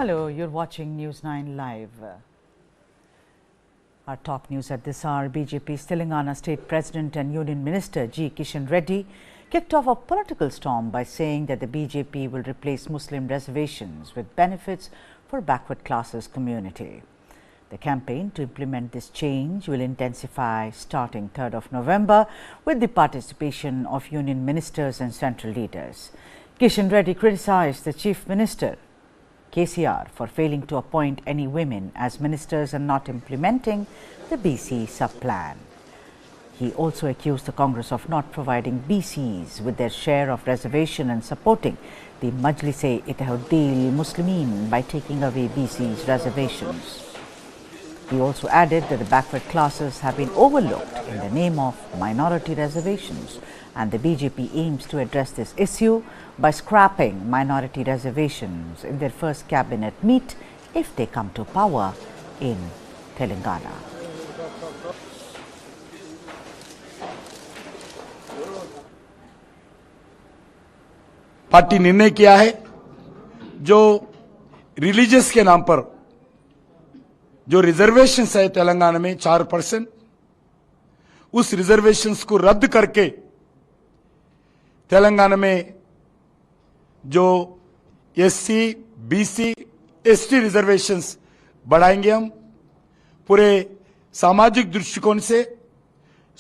Hello, you're watching News 9 Live. Our top news at this hour: BJP's Telangana State President and Union Minister G. Kishan Reddy kicked off a political storm by saying that the BJP will replace Muslim reservations with benefits for backward classes community. The campaign to implement this change will intensify starting 3rd of November with the participation of union ministers and central leaders. Kishan Reddy criticized the Chief Minister KCR for failing to appoint any women as ministers and not implementing the BC sub-plan. He also accused the Congress of not providing BCs with their share of reservation and supporting the Majlis-e-Ittehad Muslimin by taking away BCs' reservations. He also added that the backward classes have been overlooked in the name of minority reservations, and the BJP aims to address this issue by scrapping minority reservations in their first cabinet meet if they come to power in Telangana. Party निर्णय किया है जो religious के नाम पर जो reservations है तेलंगाना में 4%, उस रिजर्वेशंस को रद्द करके तेलंगाना में जो एससी, बीसी, एसटी रिजर्वेशंस बढ़ाएंगे। हम पूरे सामाजिक दृष्टिकोण से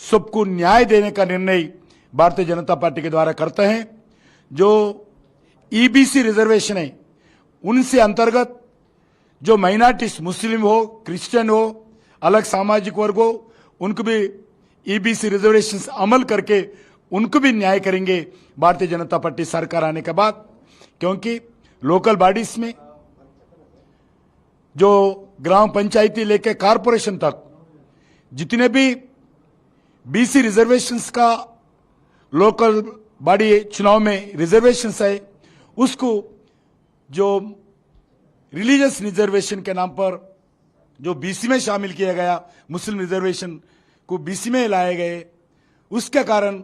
सबको न्याय देने का निर्णय भारतीय जनता पार्टी के द्वारा करते हैं। जो ईबीसी रिजर्वेशन है उनसे अंतर्गत जो माइनॉरिटीज मुस्लिम हो, क्रिश्चियन हो, अलग सामाजिक वर्ग हो, उनको भी ईबीसी रिजर्वेशंस अमल करके उनको भी न्याय करेंगे भारतीय जनता पार्टी सरकार आने के बाद। क्योंकि लोकल बॉडीज में जो ग्राम पंचायती लेके कारपोरेशन तक जितने भी बीसी रिजर्वेशंस का लोकल बॉडी चुनाव में रिजर्वेशंस है, उसको जो रिलीजियस रिजर्वेशन के नाम पर जो बीसी में शामिल किया गया, मुस्लिम रिजर्वेशन को बीसी में लाए गए, उसके कारण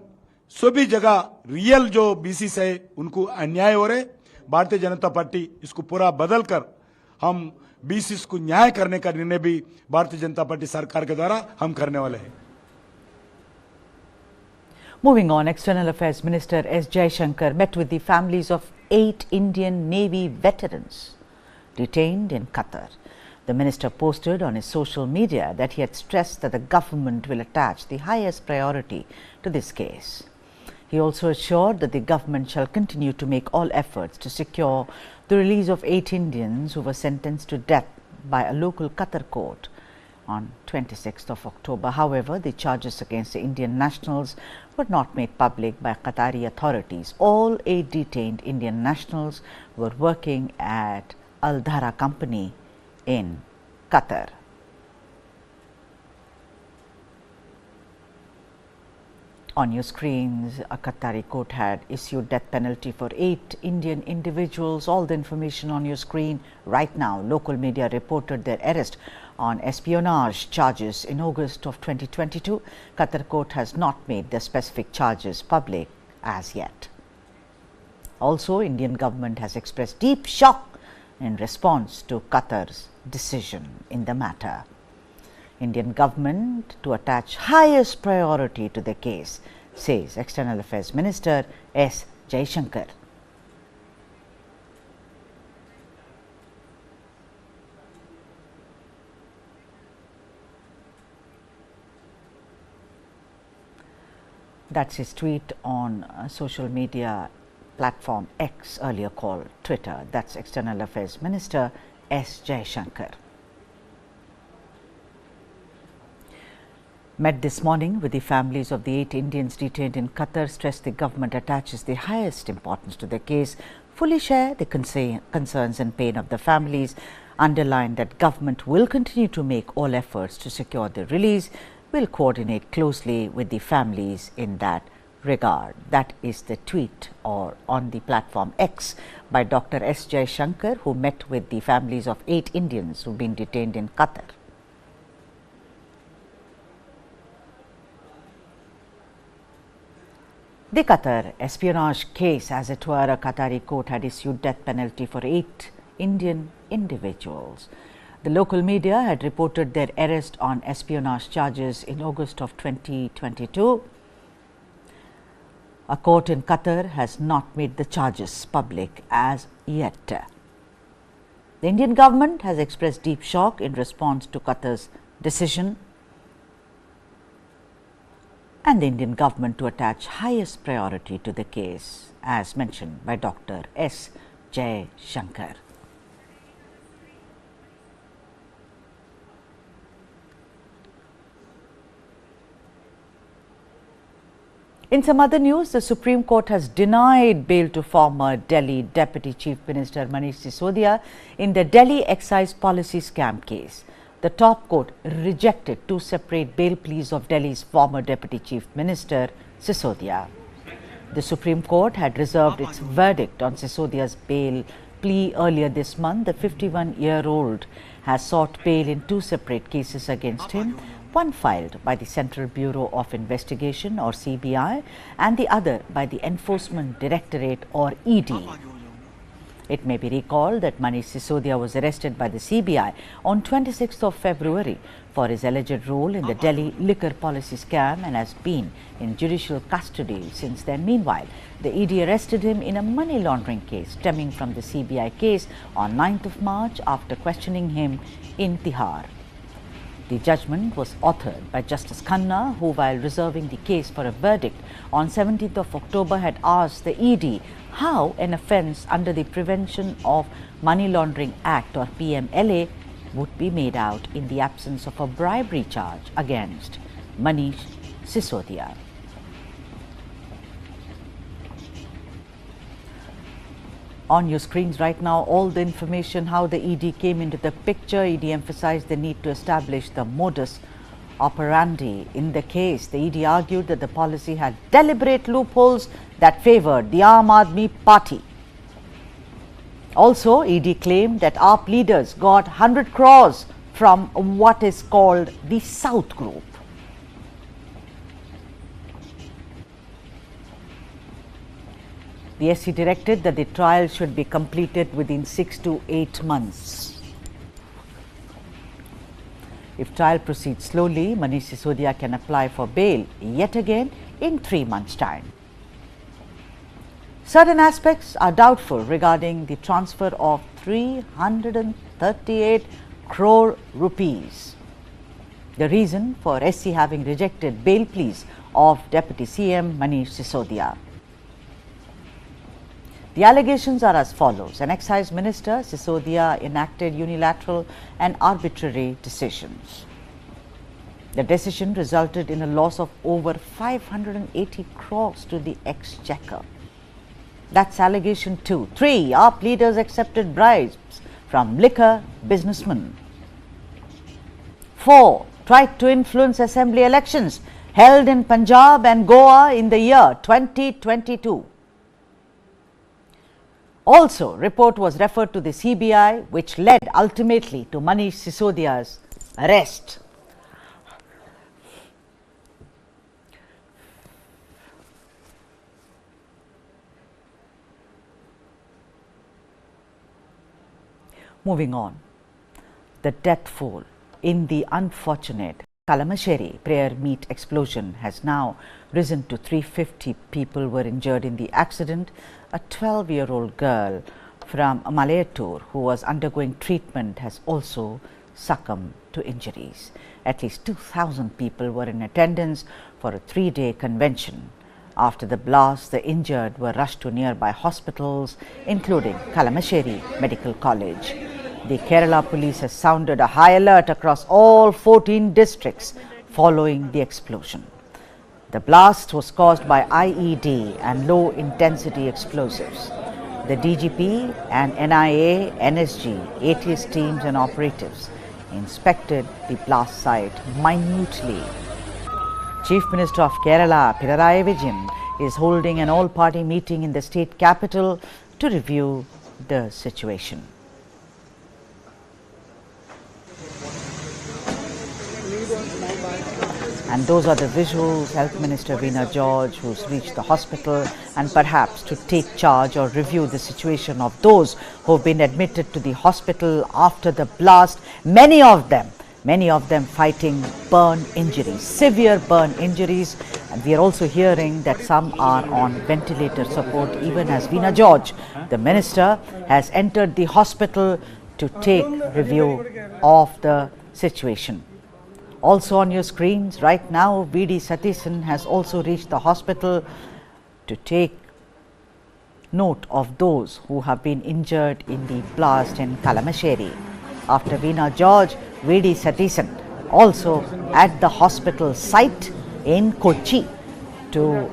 सभी जगह रियल जो बीसी है उनको अन्याय हो रहे। भारतीय जनता पार्टी इसको पूरा बदल कर हम बीसी को न्याय करने का निर्णय भी भारतीय जनता पार्टी सरकार के द्वारा हम करने वाले हैं। Moving on, External Affairs Minister S Jaishankar met with the families of 8 Indian Navy veterans detained in Qatar. The minister posted on his social media that he had stressed that the government will attach the highest priority to this case. He also assured that the government shall continue to make all efforts to secure the release of 8 Indians who were sentenced to death by a local Qatar court on 26th of October. However, the charges against the Indian nationals were not made public by Qatari authorities. All 8 detained Indian nationals were working at Al Dhara Company in Qatar. On your screens, a Qatari court had issued death penalty for 8 Indian individuals. All the information on your screen right now. Local media reported their arrest on espionage charges in August of 2022. Qatar court has not made the specific charges public as yet. Also, Indian government has expressed deep shock in response to Qatar's decision in the matter. Indian government to attach highest priority to the case, says External Affairs Minister S Jaishankar. That's his tweet on social media platform X, earlier called Twitter. That's External Affairs Minister S Jaishankar. Met this morning with the families of the 8 Indians detained in Qatar, stressed the government attaches the highest importance to the case, fully share the concerns and pain of the families, underlined that government will continue to make all efforts to secure the release, will coordinate closely with the families in that regard. That is the tweet or on the platform X by Dr. S Jaishankar, who met with the families of 8 Indians who have been detained in Qatar. The Qatar espionage case, as it were, a Qatari court had issued death penalty for 8 Indian individuals. The local media had reported their arrest on espionage charges in August of 2022. A court in Qatar has not made the charges public as yet. The Indian government has expressed deep shock in response to Qatar's decision, and the Indian government to attach highest priority to the case, as mentioned by Dr. S Jaishankar. In some other news, the Supreme Court has denied bail to former Delhi Deputy Chief Minister Manish Sisodia in the Delhi excise policy scam case. The top court rejected two separate bail pleas of Delhi's former Deputy Chief Minister Sisodia. The Supreme Court had reserved its verdict on Sisodia's bail plea earlier this month. The 51-year-old has sought bail in two separate cases against him, one filed by the Central Bureau of Investigation or CBI and the other by the Enforcement Directorate or ED. It may be recalled that Manish Sisodia was arrested by the CBI on 26th of February for his alleged role in the Delhi liquor policy scam and has been in judicial custody since then. Meanwhile, the ED arrested him in a money laundering case stemming from the CBI case on 9th of March after questioning him in Tihar. The judgment was authored by Justice Khanna, who, while reserving the case for a verdict on 17th of October, had asked the ED how an offence under the Prevention of Money Laundering Act or PMLA would be made out in the absence of a bribery charge against Manish Sisodia. On your screens right now, all the information how the ED came into the picture. ED emphasized the need to establish the modus operandi in the case. The ED argued that the policy had deliberate loopholes that favored the Aam Aadmi Party. Also, ED claimed that AAP leaders got 100 crores from what is called the South Group. The SC directed that the trial should be completed within 6 to 8 months. If trial proceeds slowly, Manish Sisodia can apply for bail yet again in 3 months' time. Certain aspects are doubtful regarding the transfer of 338 crore rupees. The reason for SC having rejected bail pleas of Deputy CM Manish Sisodia. The allegations are as follows. An excise minister, Sisodia, enacted unilateral and arbitrary decisions. The decision resulted in a loss of over 580 crores to the exchequer. That's allegation 2. 3. AAP leaders accepted bribes from liquor businessmen. 4. Tried to influence assembly elections held in Punjab and Goa in the year 2022. Also, report was referred to the CBI, which led ultimately to Manish Sisodia's arrest. Moving on, the death toll in the unfortunate Kalamassery prayer meet explosion has now risen to 350 people were injured in the accident. A 12-year-old girl from Malayattur who was undergoing treatment has also succumbed to injuries. At least 2,000 people were in attendance for a 3-day convention. After the blast, the injured were rushed to nearby hospitals, including Kalamassery Medical College. The Kerala police has sounded a high alert across all 14 districts following the explosion. The blast was caused by IED and low-intensity explosives. The DGP and NIA, NSG, ATS teams and operatives inspected the blast site minutely. Chief Minister of Kerala, Pinarayi Vijayan, is holding an all-party meeting in the state capital to review the situation. And those are the visuals. Health Minister Veena George, who's reached the hospital, and perhaps to take charge or review the situation of those who've been admitted to the hospital after the blast. Many of them fighting burn injuries, severe burn injuries. And we are also hearing that some are on ventilator support, even as Veena George, the minister, has entered the hospital to take review of the situation. Also on your screens right now, V.D. Satheesan has also reached the hospital to take note of those who have been injured in the blast in Kalamassery. After Veena George, V.D. Satheesan also at the hospital site in Kochi to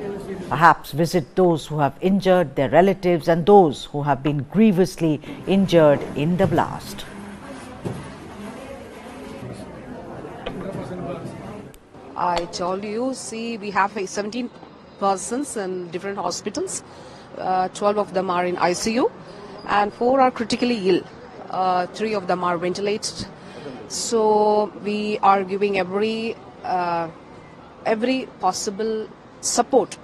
perhaps visit those who have injured, their relatives, and those who have been grievously injured in the blast. I told you, see, we have 17 persons in different hospitals. 12 of them are in ICU and 4 are critically ill. 3 of them are ventilated. So we are giving every possible support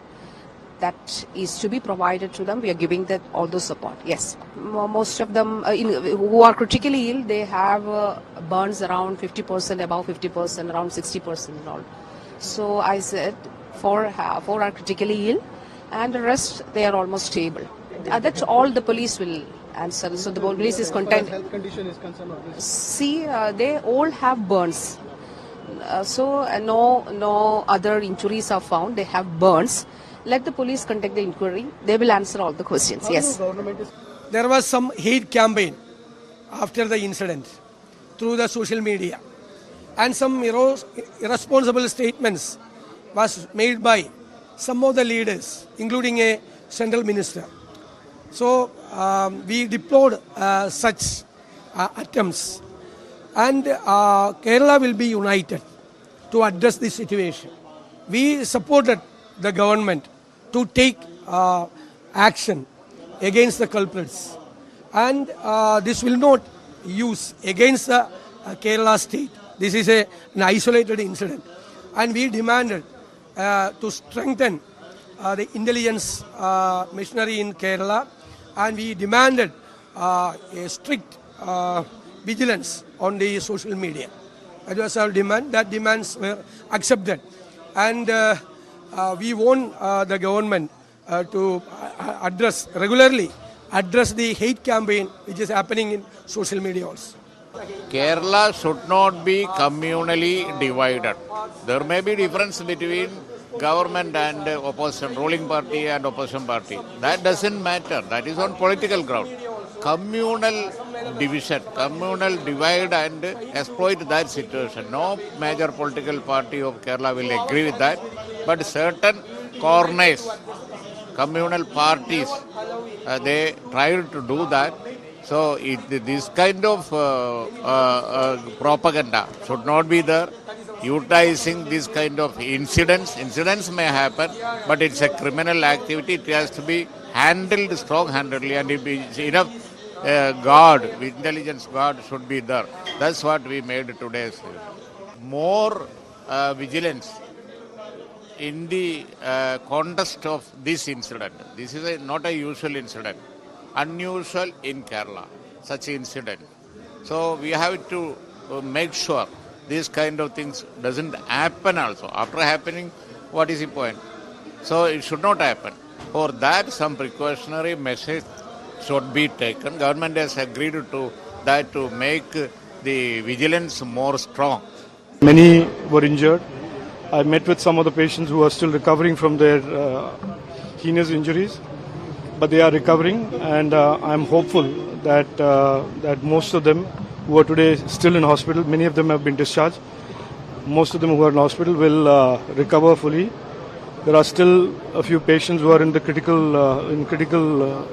that is to be provided to them. We are giving that all the support. Yes, most of them who are critically ill, they have burns around 50%, above 50%, around 60% and all. So I said 4 are critically ill, and the rest they are almost stable. That's all the police will answer. So the police is content. Health condition is concerned. See, they all have burns. No other injuries are found. They have burns. Let the police conduct the inquiry. They will answer all the questions. Yes. There was some hate campaign after the incident through the social media, and some irresponsible statements was made by some of the leaders, including a central minister. So we deplored such attempts, and Kerala will be united to address this situation. We supported the government to take action against the culprits, and this will not use against the Kerala state. This is an isolated incident, and we demanded to strengthen the intelligence machinery in Kerala, and we demanded a strict vigilance on the social media. That was our demand. That demands were accepted, and we want the government to regularly address the hate campaign which is happening in social media also. Kerala should not be communally divided. There may be difference between government and opposition, ruling party and opposition party. That doesn't matter. That is on political ground. Communal division, communal divide and exploit that situation. No major political party of Kerala will agree with that. But certain corners, communal parties, they tried to do that. So this kind of propaganda should not be there. Utilizing this kind of incidents may happen, but it's a criminal activity. It has to be handled strong-handedly, and enough intelligence guard should be there. That's what we made today. More vigilance in the context of this incident. This is not a usual incident. Unusual in Kerala, such incident. So we have to make sure these kind of things doesn't happen also. After happening, what is the point? So it should not happen. For that, some precautionary measures should be taken. Government has agreed to that to make the vigilance more strong. Many were injured. I met with some of the patients who are still recovering from their heinous injuries, but they are recovering, and I'm hopeful that most of them who are today still in hospital, many of them have been discharged. Most of them who are in hospital will recover fully. There are still a few patients who are in the critical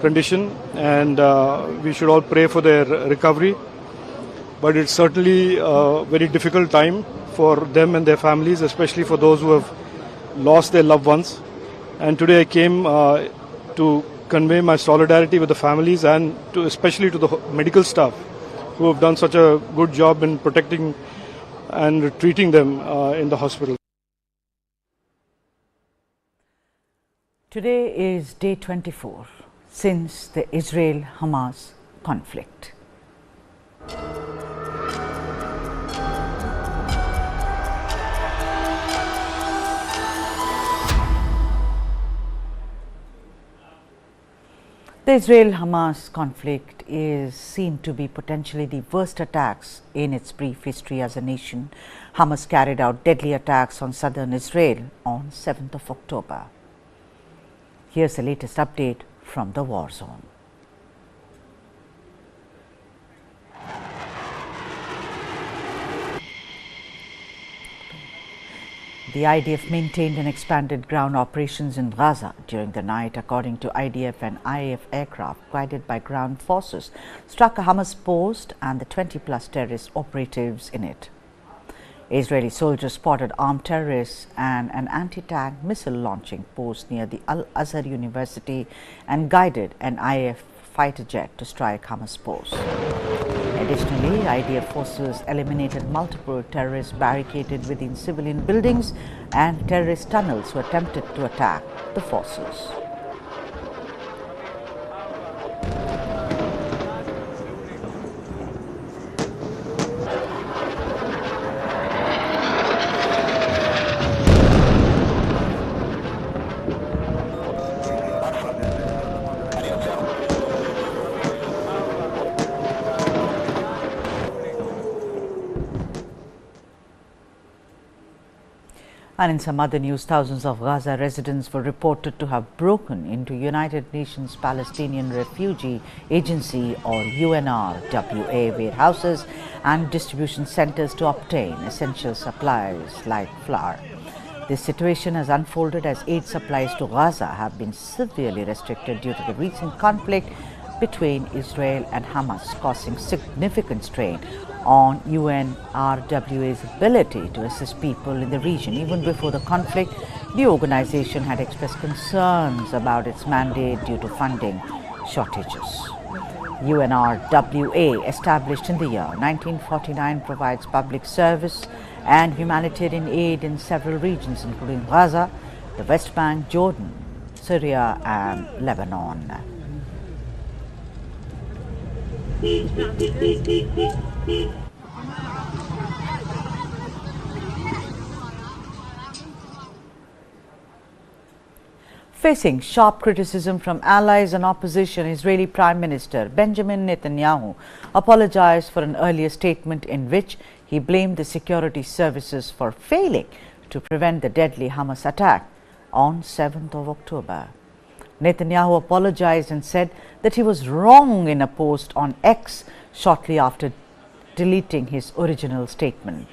condition, and we should all pray for their recovery. But it's certainly a very difficult time for them and their families, especially for those who have lost their loved ones. And today I came to convey my solidarity with the families, and especially to the medical staff who have done such a good job in protecting and treating them in the hospital. Today is day 24 since the Israel-Hamas conflict. The Israel-Hamas conflict is seen to be potentially the worst attacks in its brief history as a nation. Hamas carried out deadly attacks on southern Israel on 7th of October. Here's the latest update from the war zone. The IDF maintained and expanded ground operations in Gaza during the night, according to IDF and IAF aircraft guided by ground forces struck a Hamas post and the 20-plus terrorist operatives in it. Israeli soldiers spotted armed terrorists and an anti-tank missile launching post near the Al-Azhar University and guided an IAF fighter jet to strike Hamas posts. Additionally, IDF forces eliminated multiple terrorists barricaded within civilian buildings and terrorist tunnels who attempted to attack the forces. And in some other news, thousands of Gaza residents were reported to have broken into United Nations Palestinian Refugee Agency or UNRWA warehouses and distribution centers to obtain essential supplies like flour. This situation has unfolded as aid supplies to Gaza have been severely restricted due to the recent conflict between Israel and Hamas, causing significant strain on UNRWA's ability to assist people in the region. Even before the conflict, the organization had expressed concerns about its mandate due to funding shortages. UNRWA, established in the year 1949, provides public service and humanitarian aid in several regions, including Gaza, the West Bank, Jordan, Syria, and Lebanon. Facing sharp criticism from allies and opposition, Israeli Prime Minister Benjamin Netanyahu apologized for an earlier statement in which he blamed the security services for failing to prevent the deadly Hamas attack on 7th of October. Netanyahu apologized and said that he was wrong in a post on X shortly after deleting his original statement.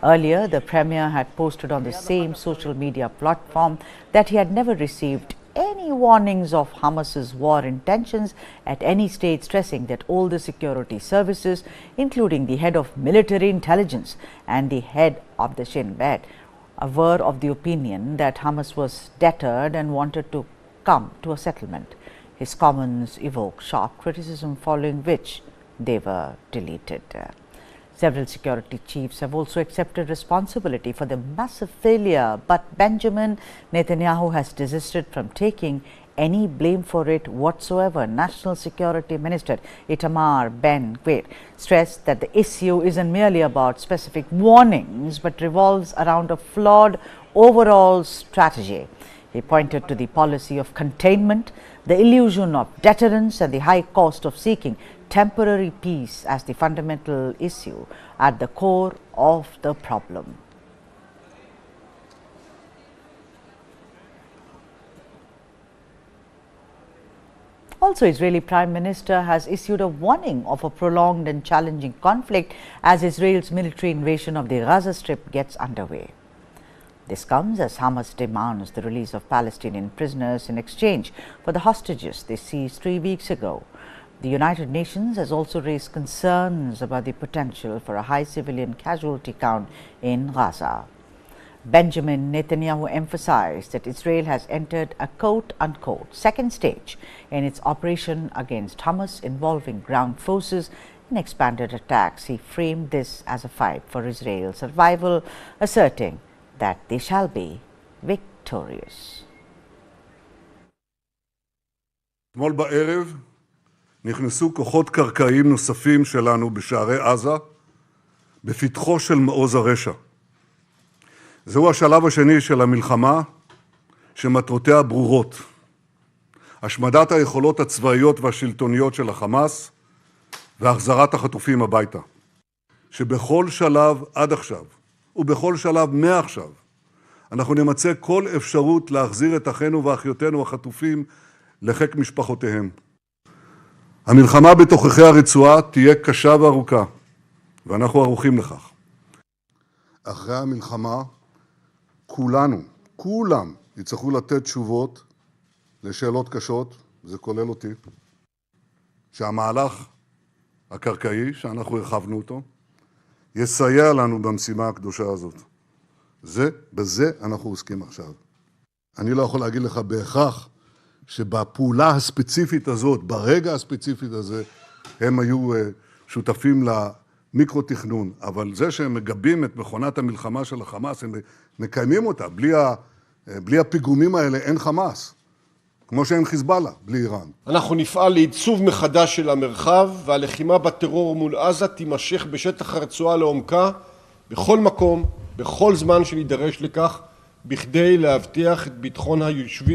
Earlier, the Premier had posted on the same social media platform that he had never received any warnings of Hamas's war intentions at any stage, stressing that all the security services, including the head of military intelligence and the head of the Shin Bet, were of the opinion that Hamas was deterred and wanted to come to a settlement. His comments evoked sharp criticism, following which they were deleted. Several security chiefs have also accepted responsibility for the massive failure, but Benjamin Netanyahu has desisted from taking any blame for it whatsoever. National Security Minister Itamar Ben-Gvir stressed that the issue isn't merely about specific warnings, but revolves around a flawed overall strategy. He pointed to the policy of containment, the illusion of deterrence, and the high cost of seeking temporary peace as the fundamental issue at the core of the problem. Also, Israeli Prime Minister has issued a warning of a prolonged and challenging conflict as Israel's military invasion of the Gaza Strip gets underway. This comes as Hamas demands the release of Palestinian prisoners in exchange for the hostages they seized 3 weeks ago. The United Nations has also raised concerns about the potential for a high civilian casualty count in Gaza. Benjamin Netanyahu emphasized that Israel has entered a quote-unquote second stage in its operation against Hamas, involving ground forces and expanded attacks. He framed this as a fight for Israel's survival, asserting that they shall be victorious. אתמול בערב נכנסו כוחות קרקעיים נוספים שלנו בשערי עזה, בפתחו של מעוז הרשע. זהו השלב השני של המלחמה, שמטרותיה ברורות. השמדת היכולות הצבאיות והשלטוניות של החמאס, והחזרת החטופים הביתה. שבכל שלב עד עכשיו, ובכל שלב מעכשיו, אנחנו נמצא כל אפשרות להחזיר את אחינו ואחיותינו החטופים לחיק משפחותיהם. המלחמה בתוככי הרצועה תהיה קשה וארוכה, ואנחנו ערוכים לכך. אחרי המלחמה, כולם יצטרכו לתת תשובות לשאלות קשות, זה כולל אותי, שהמהלך הקרקעי, שאנחנו הרחבנו אותו, יסייע לנו במשימה הקדושה הזאת. בזה אנחנו עוסקים עכשיו. אני לא יכול להגיד לך בהכרח שבפעולה הספציפית הזאת, ברגע הספציפית הזה, הם היו שותפים למיקרו-תכנון, אבל זה שהם מגבים את מכונת המלחמה של החמאס, הם מקיימים אותה. בלי הפיגומים האלה אין חמאס, כמו שאין חיזבאללה, בלי איראן. אנחנו נפעל לעיצוב מחדש של המרחב, והלחימה בטרור מול עזה תימשך בשטח הרצועה לעומקה, בכל מקום, בכל זמן שנידרש לכך, בכדי להבטיח את ביטחון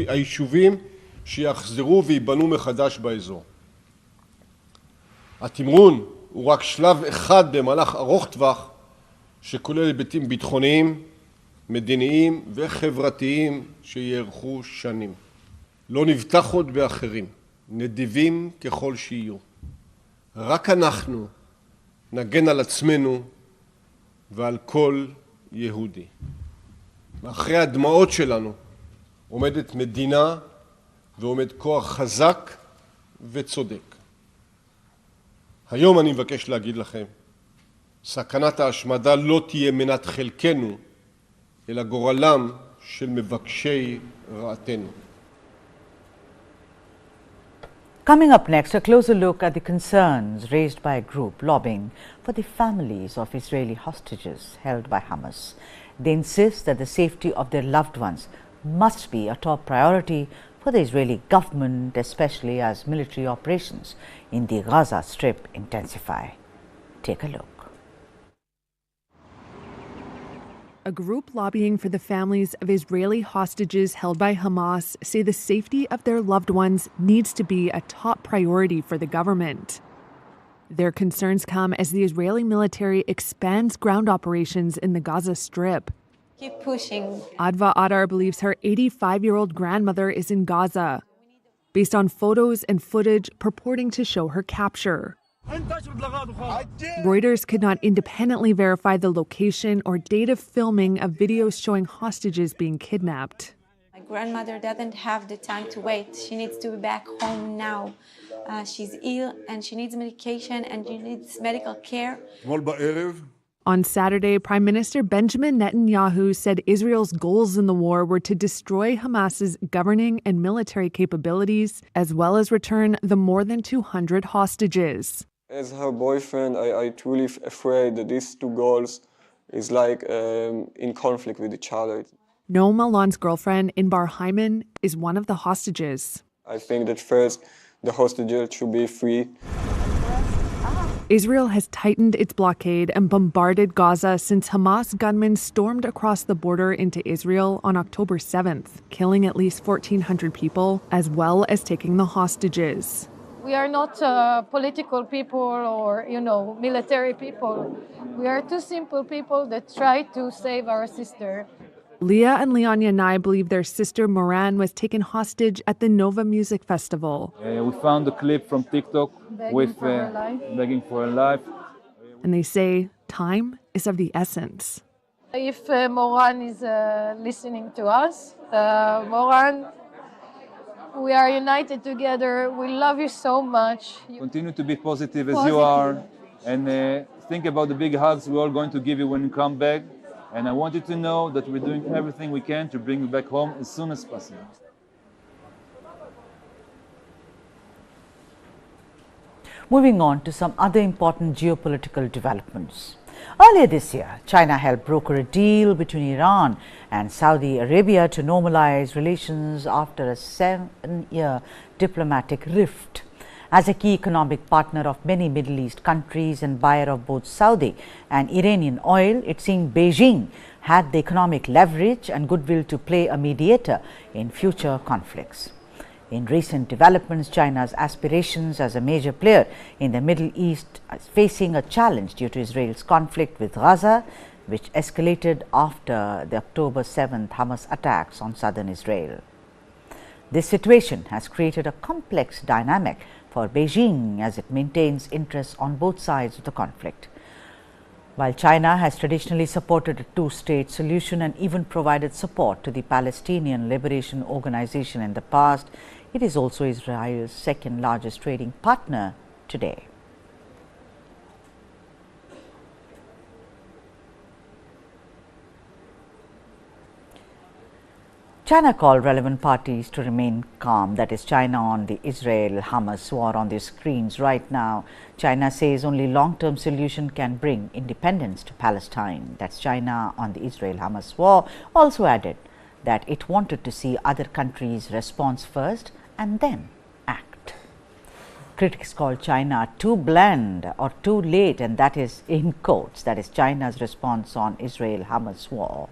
היישובים שיחזרו ויבנו מחדש באזור. התמרון הוא רק שלב אחד במהלך ארוך טווח, שכולל היבטים ביטחוניים, מדיניים וחברתיים שיארכו שנים. לא נבטח עוד באחרים, נדיבים ככל שיהיו. רק אנחנו נגן על עצמנו ועל כל יהודי. מאחורי הדמעות שלנו עומדת מדינה ועומד כוח חזק וצודק. היום אני מבקש להגיד לכם, סכנת ההשמדה לא תהיה מנת חלקנו, אלא גורלם של מבקשי רעתנו. Coming up next, a closer look at the concerns raised by a group lobbying for the families of Israeli hostages held by Hamas. They insist that the safety of their loved ones must be a top priority for the Israeli government, especially as military operations in the Gaza Strip intensify. Take a look. A group lobbying for the families of Israeli hostages held by Hamas say the safety of their loved ones needs to be a top priority for the government. Their concerns come as the Israeli military expands ground operations in the Gaza Strip. Keep pushing. Adva Adar believes her 85-year-old grandmother is in Gaza, based on photos and footage purporting to show her capture. Reuters could not independently verify the location or date of filming of videos showing hostages being kidnapped. My grandmother doesn't have the time to wait. She needs to be back home now. She's ill and she needs medication and she needs medical care. On Saturday, Prime Minister Benjamin Netanyahu said Israel's goals in the war were to destroy Hamas's governing and military capabilities, as well as return the more than 200 hostages. As her boyfriend, I truly afraid that these two goals is like in conflict with each other. Noam Alon's girlfriend, Inbar Hyman, is one of the hostages. I think that first, the hostages should be free. Israel has tightened its blockade and bombarded Gaza since Hamas gunmen stormed across the border into Israel on October 7th, killing at least 1,400 people, as well as taking the hostages. We are not political people or, military people. We are two simple people that try to save our sister. Leah and Leonia Nye believe their sister Moran was taken hostage at the Nova Music Festival. We found a clip from TikTok begging for her life. And they say time is of the essence. If Moran is listening to us, Moran, we are united together. We love you so much. Continue to be positive as you are. And think about the big hugs we're all going to give you when you come back. And I want you to know that we're doing everything we can to bring you back home as soon as possible. Moving on to some other important geopolitical developments. Earlier this year, China helped broker a deal between Iran and Saudi Arabia to normalize relations after a 7-year diplomatic rift. As a key economic partner of many Middle East countries and buyer of both Saudi and Iranian oil, it seemed Beijing had the economic leverage and goodwill to play a mediator in future conflicts. In recent developments, China's aspirations as a major player in the Middle East is facing a challenge due to Israel's conflict with Gaza, which escalated after the October 7th Hamas attacks on southern Israel. This situation has created a complex dynamic for Beijing as it maintains interests on both sides of the conflict. While China has traditionally supported a two-state solution and even provided support to the Palestinian Liberation Organization in the past, it is also Israel's second largest trading partner today. China called relevant parties to remain calm. That is China on the Israel-Hamas war on their screens right now. China says only long-term solution can bring independence to Palestine. That's China on the Israel-Hamas war. Also added that it wanted to see other countries' response first and then act. Critics call China too bland or too late, and that is in quotes. That is China's response on Israel-Hamas war.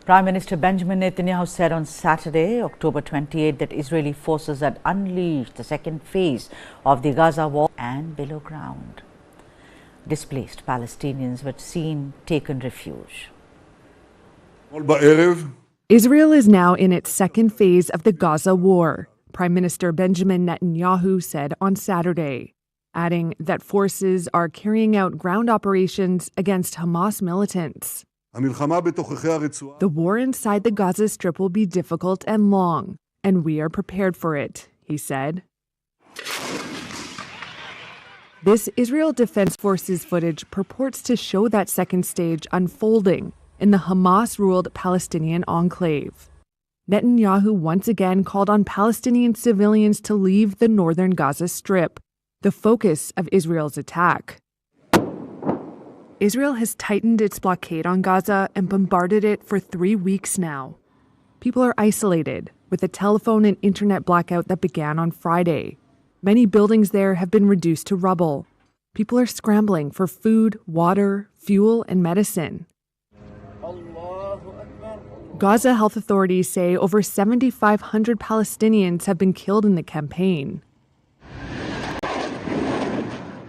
Prime Minister Benjamin Netanyahu said on Saturday, October 28, that Israeli forces had unleashed the second phase of the Gaza war and below ground. Displaced Palestinians were seen taken refuge. Israel is now in its second phase of the Gaza war, Prime Minister Benjamin Netanyahu said on Saturday, adding that forces are carrying out ground operations against Hamas militants. The war inside the Gaza Strip will be difficult and long, and we are prepared for it, he said. This Israel Defense Forces footage purports to show that second stage unfolding in the Hamas-ruled Palestinian enclave. Netanyahu once again called on Palestinian civilians to leave the northern Gaza Strip, the focus of Israel's attack. Israel has tightened its blockade on Gaza and bombarded it for 3 weeks now. People are isolated, with a telephone and internet blackout that began on Friday. Many buildings there have been reduced to rubble. People are scrambling for food, water, fuel, and medicine. Gaza health authorities say over 7,500 Palestinians have been killed in the campaign.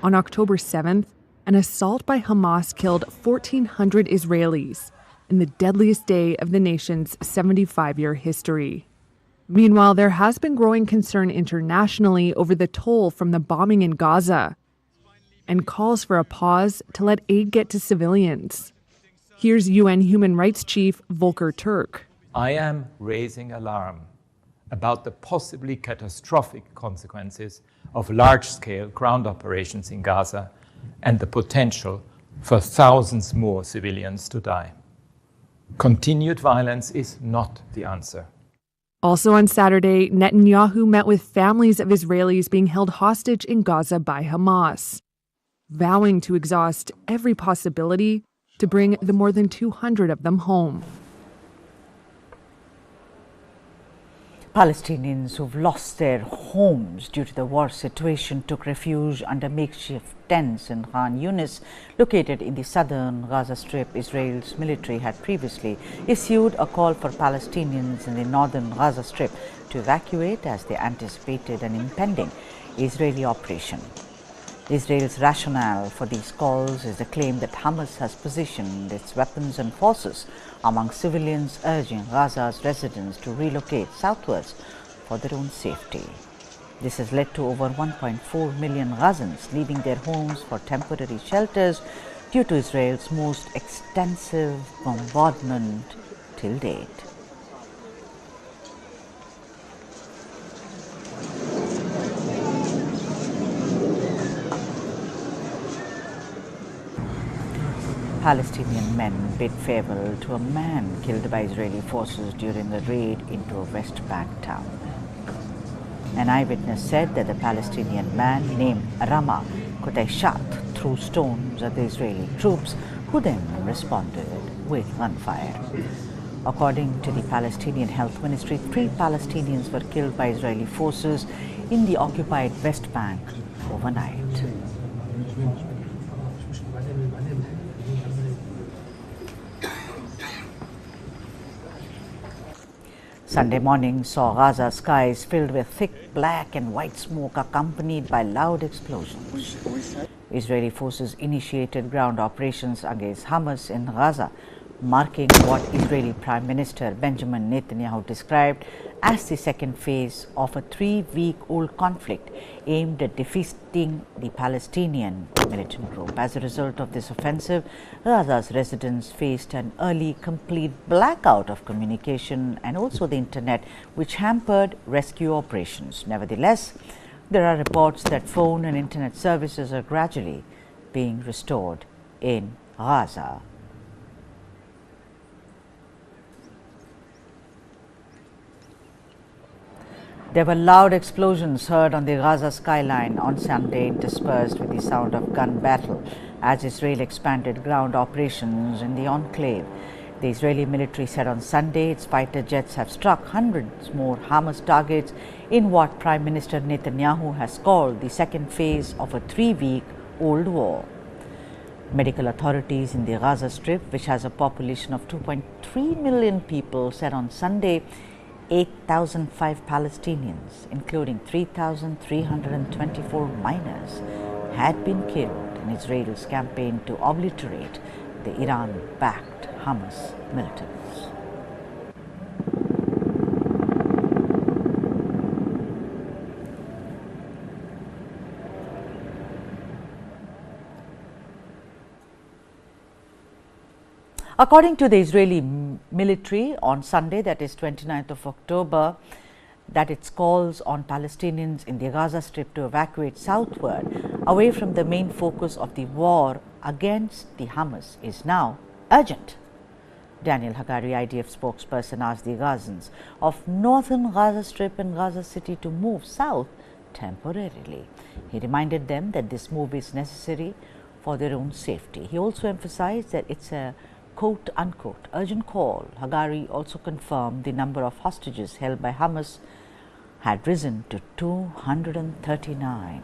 On October 7th, an assault by Hamas killed 1,400 Israelis in the deadliest day of the nation's 75-year history. Meanwhile, there has been growing concern internationally over the toll from the bombing in Gaza and calls for a pause to let aid get to civilians. Here's UN Human Rights Chief Volker Turk. I am raising alarm about the possibly catastrophic consequences of large-scale ground operations in Gaza and the potential for thousands more civilians to die. Continued violence is not the answer. Also on Saturday, Netanyahu met with families of Israelis being held hostage in Gaza by Hamas, vowing to exhaust every possibility to bring the more than 200 of them home. Palestinians who've lost their homes due to the war situation took refuge under makeshift tents in Khan Yunis, located in the southern Gaza Strip. Israel's military had previously issued a call for Palestinians in the northern Gaza Strip to evacuate as they anticipated an impending Israeli operation. Israel's rationale for these calls is the claim that Hamas has positioned its weapons and forces among civilians, urging Gaza's residents to relocate southwards for their own safety. This has led to over 1.4 million Gazans leaving their homes for temporary shelters due to Israel's most extensive bombardment till date. Palestinian men bid farewell to a man killed by Israeli forces during a raid into a West Bank town. An eyewitness said that the Palestinian man named Rama Koteshat threw stones at the Israeli troops, who then responded with gunfire. According to the Palestinian Health Ministry, 3 Palestinians were killed by Israeli forces in the occupied West Bank overnight. Sunday morning saw Gaza skies filled with thick black and white smoke accompanied by loud explosions. Israeli forces initiated ground operations against Hamas in Gaza, marking what Israeli Prime Minister Benjamin Netanyahu described as the second phase of a 3-week-old conflict aimed at defeating the Palestinian militant group. As a result of this offensive, Gaza's residents faced an early complete blackout of communication and also the internet, which hampered rescue operations. Nevertheless, there are reports that phone and internet services are gradually being restored in Gaza. There were loud explosions heard on the Gaza skyline on Sunday, interspersed with the sound of gun battle as Israel expanded ground operations in the enclave. The Israeli military said on Sunday its fighter jets have struck hundreds more Hamas targets in what Prime Minister Netanyahu has called the second phase of a 3-week-old war. Medical authorities in the Gaza Strip, which has a population of 2.3 million people, said on Sunday 8,005 Palestinians, including 3,324 minors, had been killed in Israel's campaign to obliterate the Iran-backed Hamas militants. According to the Israeli military on Sunday, that is 29th of October, that its calls on Palestinians in the Gaza Strip to evacuate southward away from the main focus of the war against the Hamas is now urgent. Daniel Hagari, IDF spokesperson, asked the Gazans of northern Gaza Strip and Gaza City to move south temporarily. He reminded them that this move is necessary for their own safety. He also emphasized that it's a quote-unquote urgent call. Hagari also confirmed the number of hostages held by Hamas had risen to 239.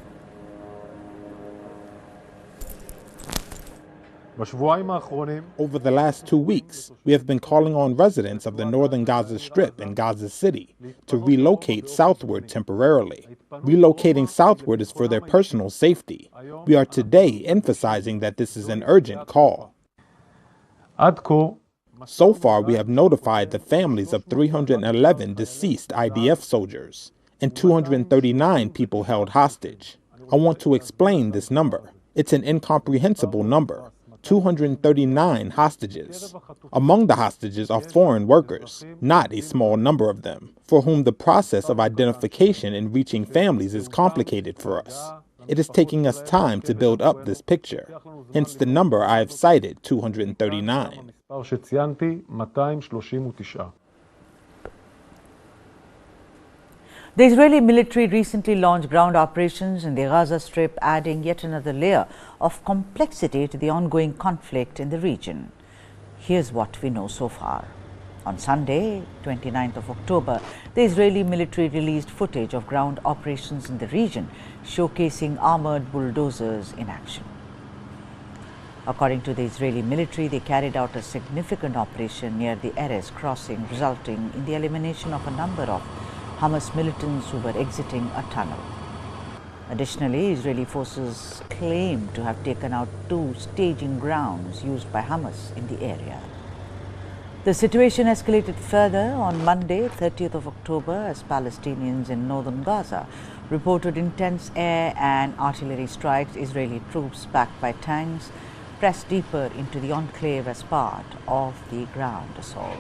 Over the last 2 weeks, we have been calling on residents of the northern Gaza Strip and Gaza City to relocate southward temporarily. Relocating southward is for their personal safety. We are today emphasizing that this is an urgent call. So far, we have notified the families of 311 deceased IDF soldiers and 239 people held hostage. I want to explain this number. It's an incomprehensible number. 239 hostages. Among the hostages are foreign workers, not a small number of them, for whom the process of identification and reaching families is complicated for us. It is taking us time to build up this picture, hence the number I have cited, 239. The Israeli military recently launched ground operations in the Gaza Strip, adding yet another layer of complexity to the ongoing conflict in the region. Here's what we know so far. On Sunday, 29th of October, the Israeli military released footage of ground operations in the region, showcasing armored bulldozers in action. According to the Israeli military, they carried out a significant operation near the Erez crossing, resulting in the elimination of a number of Hamas militants who were exiting a tunnel. Additionally, Israeli forces claim to have taken out 2 staging grounds used by Hamas in the area. The situation escalated further on Monday, 30th of October, as Palestinians in northern Gaza reported intense air and artillery strikes. Israeli troops, backed by tanks, pressed deeper into the enclave as part of the ground assault.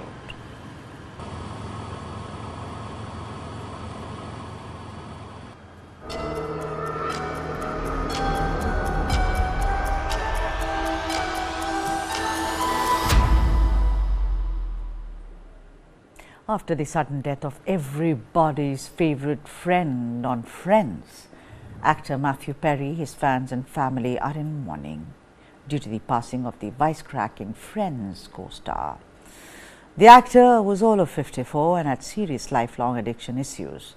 After the sudden death of everybody's favorite friend on Friends, actor Matthew Perry, his fans and family are in mourning due to the passing of the wisecracking Friends co-star. The actor was all of 54 and had serious lifelong addiction issues.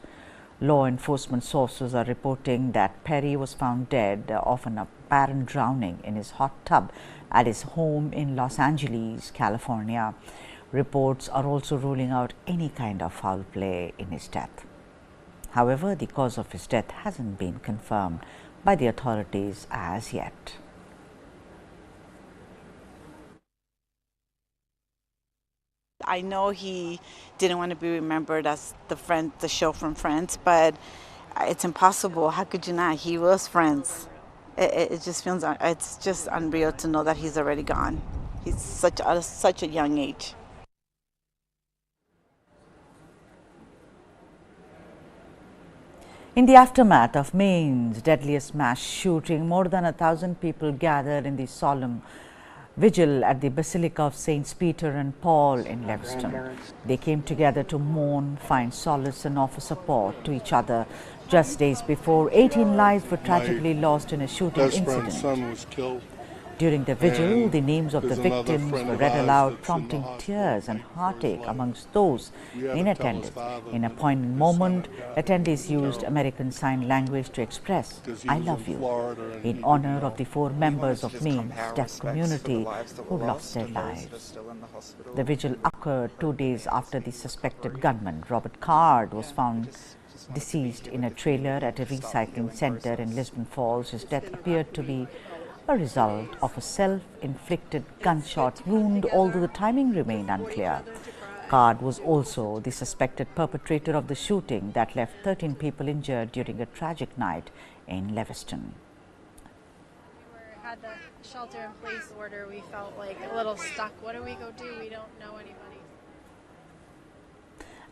Law enforcement sources are reporting that Perry was found dead of an apparent drowning in his hot tub at his home in Los Angeles, California. Reports are also ruling out any kind of foul play in his death. However, the cause of his death hasn't been confirmed by the authorities as yet. I know he didn't want to be remembered as the show from Friends, but it's impossible. How could you not? He was Friends. It just feels, it's just unreal to know that he's already gone. He's such a young age. In the aftermath of Maine's deadliest mass shooting, more than 1,000 people gathered in the solemn vigil at the Basilica of Saints Peter and Paul in Lewiston. They came together to mourn, find solace and offer support to each other. Just days before, 18 lives were tragically lost in a shooting incident. Son was killed. During the vigil, the names of the victims were read aloud, prompting tears and heartache amongst those in attendance. In a poignant moment, attendees used American Sign Language to express, "I love you," in honor of the 4 members of Maine's deaf community who lost their lives. The vigil occurred 2 days after the suspected gunman, Robert Card, was found deceased in a trailer at a recycling center in Lisbon Falls. His death appeared to be a result of a self-inflicted gunshot wound, although the timing remained unclear. Card was also the suspected perpetrator of the shooting that left 13 people injured during a tragic night in Lewiston. We had the shelter-in-place order. We felt like a little stuck. What do we go do? We don't know anybody.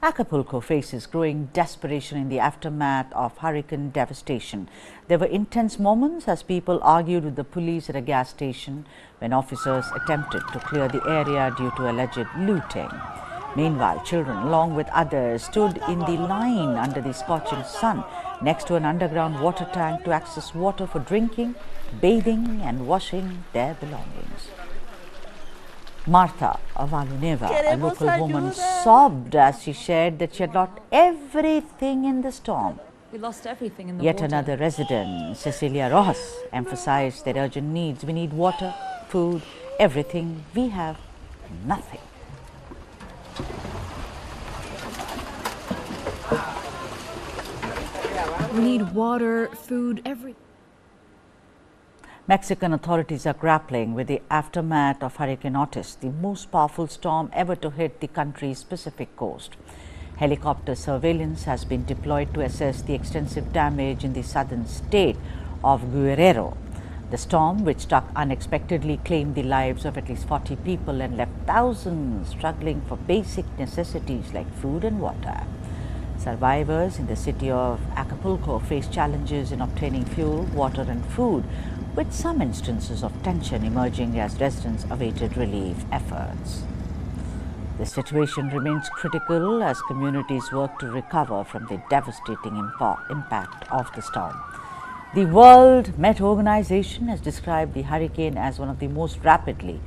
Acapulco faces growing desperation in the aftermath of hurricane devastation. There were intense moments as people argued with the police at a gas station when officers attempted to clear the area due to alleged looting. Meanwhile, children, along with others, stood in the line under the scorching sun next to an underground water tank to access water for drinking, bathing and washing their belongings. Martha Avaluneva, a local woman, sobbed as she shared that she had lost everything in the storm. We lost everything in the Yet water. another resident, Cecilia Rojas, emphasized their urgent needs. We need water, food, everything. We have nothing. We need water, food, everything. Mexican authorities are grappling with the aftermath of Hurricane Otis, the most powerful storm ever to hit the country's Pacific coast. Helicopter surveillance has been deployed to assess the extensive damage in the southern state of Guerrero. The storm, which struck unexpectedly, claimed the lives of at least 40 people and left thousands struggling for basic necessities like food and water. Survivors in the city of Acapulco face challenges in obtaining fuel, water and food, with some instances of tension emerging as residents awaited relief efforts. The situation remains critical as communities work to recover from the devastating impact of the storm. The World Met Organization has described the hurricane as one of the most rapidly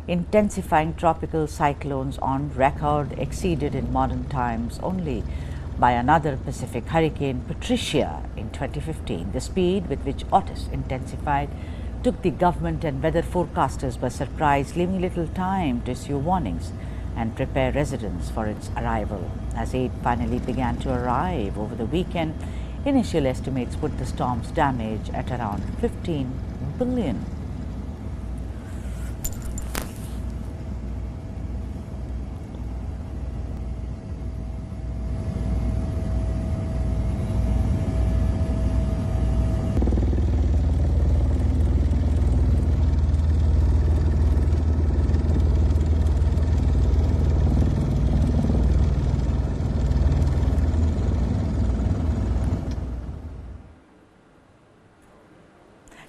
intensifying tropical cyclones on record, exceeded in modern times only by another Pacific hurricane, Patricia, in 2015. The speed with which Otis intensified took the government and weather forecasters by surprise, leaving little time to issue warnings and prepare residents for its arrival. As aid finally began to arrive over the weekend, initial estimates put the storm's damage at around $15 billion.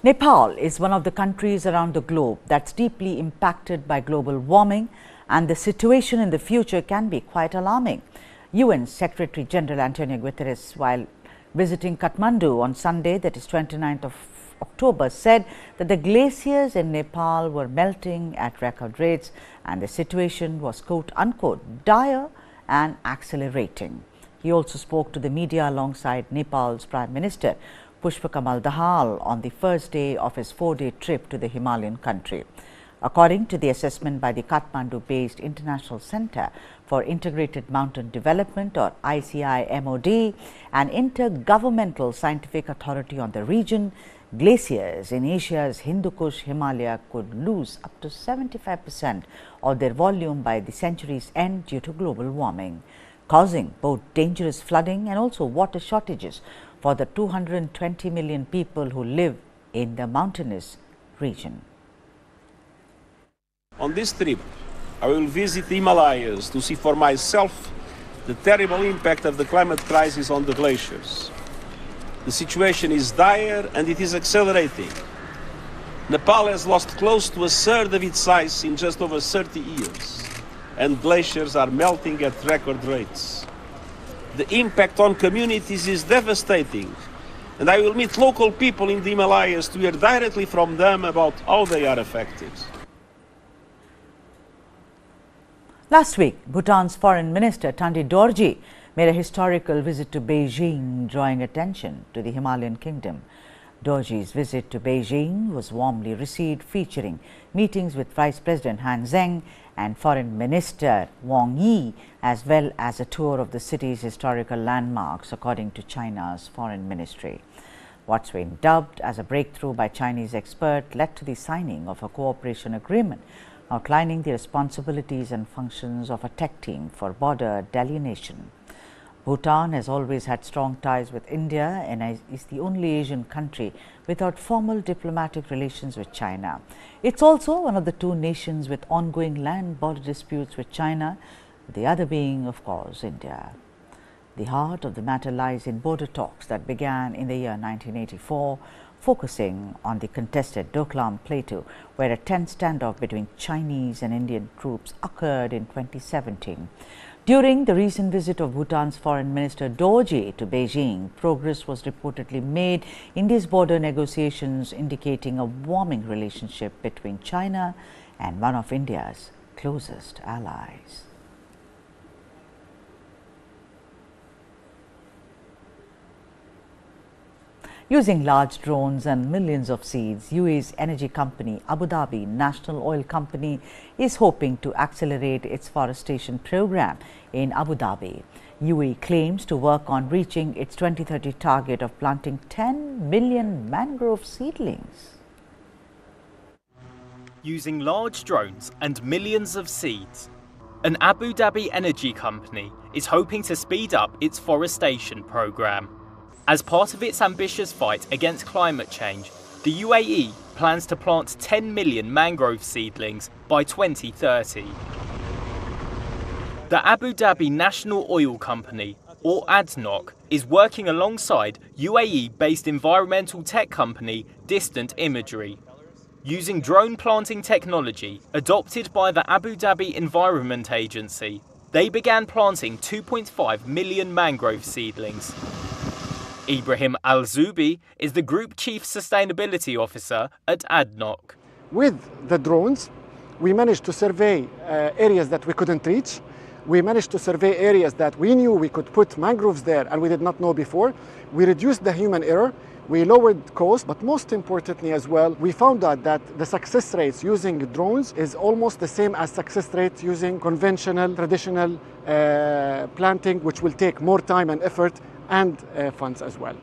Nepal is one of the countries around the globe that's deeply impacted by global warming and the situation in the future can be quite alarming. UN Secretary General Antonio Guterres, while visiting Kathmandu on Sunday, that is 29th of October, said that the glaciers in Nepal were melting at record rates and the situation was quote unquote dire and accelerating. He also spoke to the media alongside Nepal's Prime Minister Pushpakamal Dahal on the first day of his 4-day trip to the Himalayan country. According to the assessment by the Kathmandu-based International Center for Integrated Mountain Development, or ICI-MOD, an intergovernmental scientific authority on the region, glaciers in Asia's Hindu Kush Himalaya could lose up to 75% of their volume by the century's end due to global warming, causing both dangerous flooding and also water shortages for the 220 million people who live in the mountainous region. On this trip, I will visit the Himalayas to see for myself the terrible impact of the climate crisis on the glaciers. The situation is dire and it is accelerating. Nepal has lost close to a third of its ice in just over 30 years, and glaciers are melting at record rates. The impact on communities is devastating, and I will meet local people in the Himalayas to hear directly from them about how they are affected. Last week, Bhutan's Foreign Minister Thandi Dorji made a historical visit to Beijing, drawing attention to the Himalayan kingdom. Dorji's visit to Beijing was warmly received, featuring meetings with Vice President Han Zheng and Foreign Minister Wang Yi, as well as a tour of the city's historical landmarks, according to China's foreign ministry. What's been dubbed as a breakthrough by Chinese experts led to the signing of a cooperation agreement outlining the responsibilities and functions of a tech team for border delineation. Bhutan has always had strong ties with India and is the only Asian country without formal diplomatic relations with China. It's also one of the two nations with ongoing land border disputes with China, the other being, of course, India. The heart of the matter lies in border talks that began in the year 1984, focusing on the contested Doklam Plateau, where a tense standoff between Chinese and Indian troops occurred in 2017. During the recent visit of Bhutan's Foreign Minister Dorji to Beijing, progress was reportedly made in these border negotiations, indicating a warming relationship between China and one of India's closest allies. Using large drones and millions of seeds, UAE's energy company Abu Dhabi National Oil Company is hoping to accelerate its forestation program in Abu Dhabi. UAE claims to work on reaching its 2030 target of planting 10 million mangrove seedlings. Using large drones and millions of seeds, an Abu Dhabi energy company is hoping to speed up its forestation program. As part of its ambitious fight against climate change, the UAE plans to plant 10 million mangrove seedlings by 2030. The Abu Dhabi National Oil Company, or ADNOC, is working alongside UAE-based environmental tech company Distant Imagery. Using drone planting technology adopted by the Abu Dhabi Environment Agency, they began planting 2.5 million mangrove seedlings. Ibrahim Al-Zubi is the Group Chief Sustainability Officer at ADNOC. With the drones, we managed to survey areas that we couldn't reach. We managed to survey areas that we knew we could put mangroves there and we did not know before. We reduced the human error. We lowered cost, but most importantly as well, we found out that the success rates using drones is almost the same as success rates using conventional, traditional planting, which will take more time and effort and funds as well.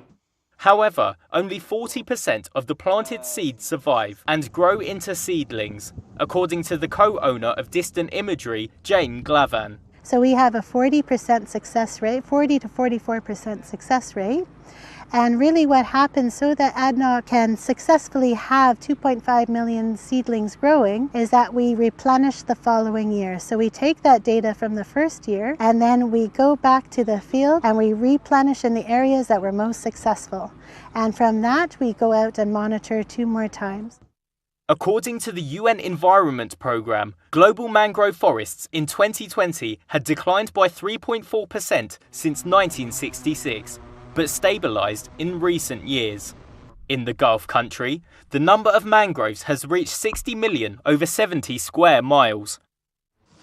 However, only 40% of the planted seeds survive and grow into seedlings, according to the co-owner of Distant Imagery, Jane Glavan. So we have a 40% success rate, 40 to 44% success rate. And really what happens so that ADNOC can successfully have 2.5 million seedlings growing is that we replenish the following year. So we take that data from the first year and then we go back to the field and we replenish in the areas that were most successful. And from that we go out and monitor 2 more times. According to the UN Environment Programme, global mangrove forests in 2020 had declined by 3.4% since 1966, but stabilised in recent years. In the Gulf country, the number of mangroves has reached 60 million over 70 square miles.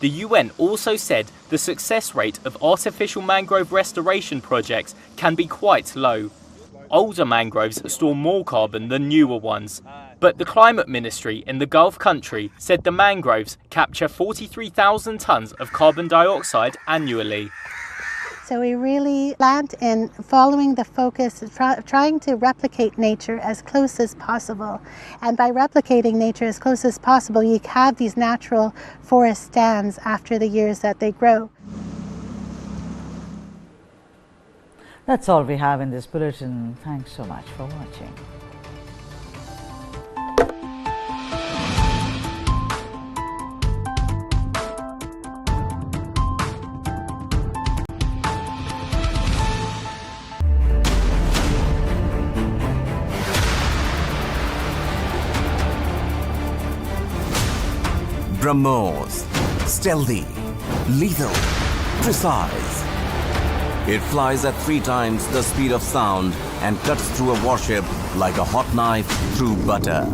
The UN also said the success rate of artificial mangrove restoration projects can be quite low. Older mangroves store more carbon than newer ones, but the climate ministry in the Gulf country said the mangroves capture 43,000 tonnes of carbon dioxide annually. So we really plant in following the focus, trying to replicate nature as close as possible. And by replicating nature as close as possible, you have these natural forest stands after the years that they grow. That's all we have in this bulletin. Thanks so much for watching. BrahMos. Stealthy, lethal, precise. It flies at 3 times the speed of sound and cuts through a warship like a hot knife through butter.